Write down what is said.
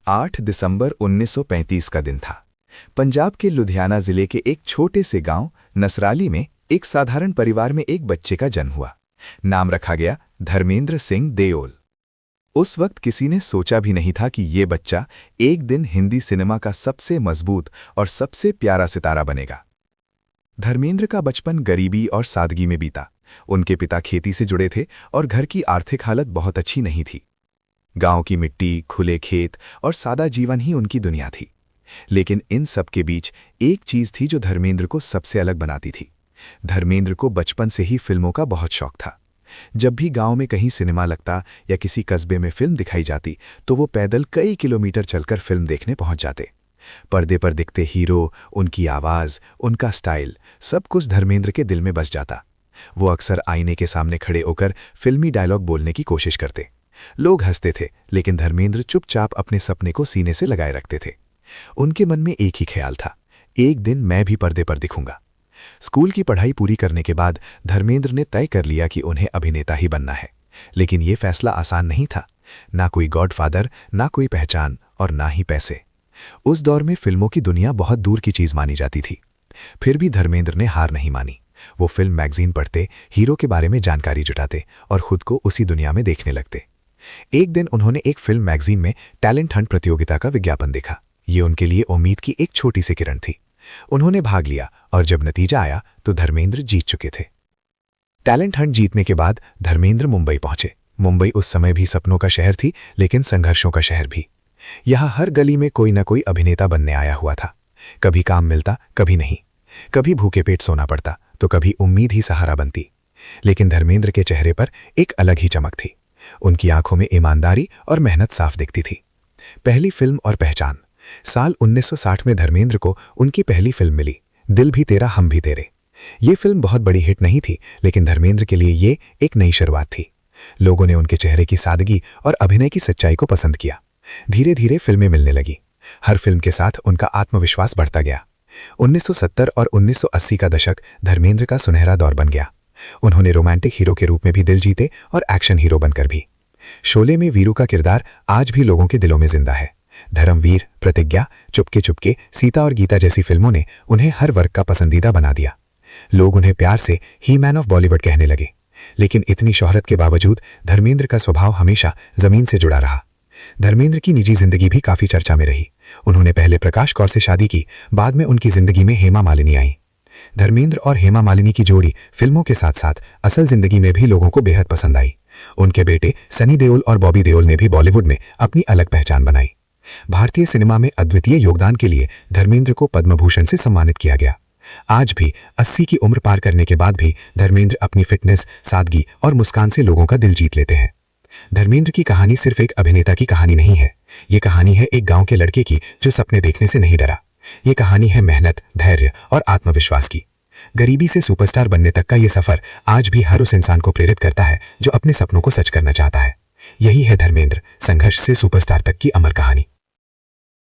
8 दिसंबर 1935 का दिन था। पंजाब के लुधियाना जिले के एक छोटे से गांव नसराली में एक साधारण परिवार में एक बच्चे का जन्म हुआ। नाम रखा गया धर्मेंद्र सिंह देओल। उस वक्त किसी ने सोचा भी नहीं था कि ये बच्चा एक दिन हिंदी सिनेमा का सबसे मजबूत और सबसे प्यारा सितारा बनेगा। धर्मेंद्र का बचपन गरीबी और सादगी में बीता। उनके पिता खेती से जुड़े थे और घर की आर्थिक हालत बहुत अच्छी नहीं थी। गांव की मिट्टी, खुले खेत और सादा जीवन ही उनकी दुनिया थी। लेकिन इन सब के बीच एक चीज थी जो धर्मेंद्र को सबसे अलग बनाती थी। धर्मेंद्र को बचपन से ही फिल्मों का बहुत शौक था। जब भी गांव में कहीं सिनेमा लगता या किसी कस्बे में फिल्म दिखाई जाती तो वो पैदल कई किलोमीटर चलकर फिल्म देखने पहुंच जाते। पर्दे पर दिखते हीरो, उनकी आवाज, उनका स्टाइल, सब कुछ धर्मेंद्र के दिल में बस जाता। वो अक्सर आईने के सामने खड़े होकर फिल्मी डायलॉग बोलने की कोशिश करते। लोग हंसते थे, लेकिन धर्मेंद्र चुपचाप अपने सपने को सीने से लगाए रखते थे। उनके मन में एक ही ख्याल था, एक दिन मैं भी पर्दे पर दिखूंगा। स्कूल की पढ़ाई पूरी करने के बाद धर्मेंद्र ने तय कर लिया कि उन्हें अभिनेता ही बनना है। लेकिन यह फैसला आसान नहीं था। ना कोई गॉडफादर, ना कोई पहचान और ना ही पैसे। उस दौर में फिल्मों की दुनिया बहुत दूर की चीज मानी जाती थी। फिर भी धर्मेंद्र ने हार नहीं मानी। वो फिल्म मैगजीन पढ़ते, हीरो के बारे में जानकारी जुटाते और खुद को उसी दुनिया में देखने लगते। एक दिन उन्होंने एक फिल्म मैगजीन में टैलेंट हंट प्रतियोगिता का विज्ञापन देखा। ये उनके लिए उम्मीद की एक छोटी सी किरण थी। उन्होंने भाग लिया और जब नतीजा आया तो धर्मेंद्र जीत चुके थे। टैलेंट हंट जीतने के बाद धर्मेंद्र मुंबई पहुंचे। मुंबई उस समय भी सपनों का शहर थी, लेकिन संघर्षों का शहर भी। यहां हर गली में कोई न कोई अभिनेता बनने आया हुआ था। कभी काम मिलता, कभी नहीं। कभी भूखे पेट सोना पड़ता तो कभी उम्मीद ही सहारा बनती। लेकिन धर्मेंद्र के चेहरे पर एक अलग ही चमक थी। उनकी आंखों में ईमानदारी और मेहनत साफ दिखती थी। पहली फिल्म और पहचान। साल 1960 में धर्मेंद्र को उनकी पहली फिल्म मिली, दिल भी तेरा हम भी तेरे। ये फिल्म बहुत बड़ी हिट नहीं थी, लेकिन धर्मेंद्र के लिए ये एक नई शुरुआत थी। लोगों ने उनके चेहरे की सादगी और अभिनय की सच्चाई को पसंद किया। धीरे धीरे फिल्में मिलने लगी। हर फिल्म के साथ उनका आत्मविश्वास बढ़ता गया। 1970 और 1980 का दशक धर्मेंद्र का सुनहरा दौर बन गया। उन्होंने रोमांटिक हीरो के रूप में भी दिल जीते और एक्शन हीरो बनकर भी। शोले में वीरू का किरदार आज भी लोगों के दिलों में जिंदा है। धर्मवीर, प्रतिज्ञा, चुपके चुपके, सीता और गीता जैसी फिल्मों ने उन्हें हर वर्ग का पसंदीदा बना दिया। लोग उन्हें प्यार से ही मैन ऑफ बॉलीवुड कहने लगे। लेकिन इतनी शोहरत के बावजूद धर्मेंद्र का स्वभाव हमेशा जमीन से जुड़ा रहा। धर्मेंद्र की निजी जिंदगी भी काफी चर्चा में रही। उन्होंने पहले प्रकाश कौर से शादी की, बाद में उनकी जिंदगी में हेमा मालिनी आई। धर्मेंद्र और हेमा मालिनी की जोड़ी फिल्मों के साथ साथ असल जिंदगी में भी लोगों को बेहद पसंद आई। उनके बेटे सनी देओल और बॉबी देओल ने भी बॉलीवुड में अपनी अलग पहचान बनाई। भारतीय सिनेमा में अद्वितीय योगदान के लिए धर्मेंद्र को पद्म भूषण से सम्मानित किया गया। आज भी 80 की उम्र पार करने के बाद भी धर्मेंद्र अपनी फिटनेस, सादगी और मुस्कान से लोगों का दिल जीत लेते हैं। धर्मेंद्र की कहानी सिर्फ एक अभिनेता की कहानी नहीं है। ये कहानी है एक गांव के लड़के की जो सपने देखने से नहीं डरा। ये कहानी है मेहनत, धैर्य और आत्मविश्वास की। गरीबी से सुपरस्टार बनने तक का ये सफर आज भी हर उस इंसान को प्रेरित करता है जो अपने सपनों को सच करना चाहता है। यही है धर्मेंद्र, संघर्ष से सुपरस्टार तक की अमर कहानी।